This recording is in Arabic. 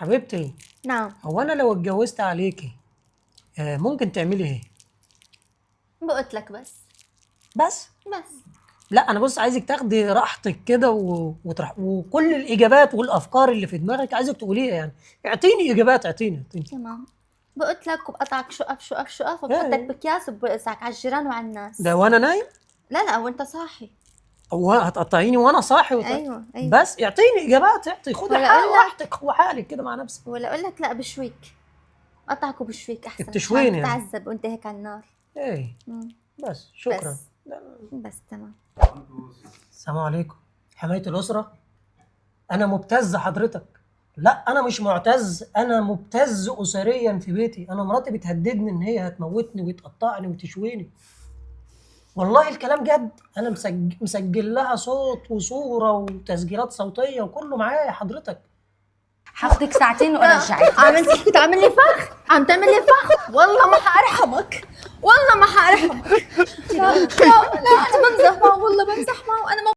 حبيبتي، نعم. هو انا لو اتجوزت عليكي ممكن تعملي ايه؟ بقولت لك بس. بس بس لا، انا بص عايزك تاخدي راحتك كده وكل الاجابات والافكار اللي في دماغك عايزك تقوليها، يعني اعطيني اجابات، اعطيني. تمام. بقولت لك وبقطعك شقف شقف شقف وبحطك ايه بكياس وبوزعك على الجيران وعلى الناس. ده وانا نايم؟ لا لا وانت صاحي. هو هتقطعيني وانا صاحي ايوه ايوه. بس اعطيني اجابات، اعطي، خدي ولا اقول لك راحتك وحالك كده مع نفسك. ولا اقول لك لا بشويك. بقطعك وبشويك احسن بتشويني عشان يعني؟ تتعذب وانت هيك على النار. ايه مم. بس شكرا. بس بس تمام. السلام عليكم. حماية الأسرة، أنا مبتز حضرتك. لا أنا مش معتز، أنا مبتز أسريا في بيتي. أنا مراتي بتهددني إن هي هتموتني وتقطعني وتشويني. والله الكلام جد، أنا مسجل لها صوت وصورة وتسجيلات صوتية وكله معايا حضرتك. هاخدك ساعتين وارجعك. كنت عامل لي فخ، عم تعمل لي فخ. والله ما حارحمك، والله ما حارحمك. لا لا انا بمزح معه، والله بمزح معه. انا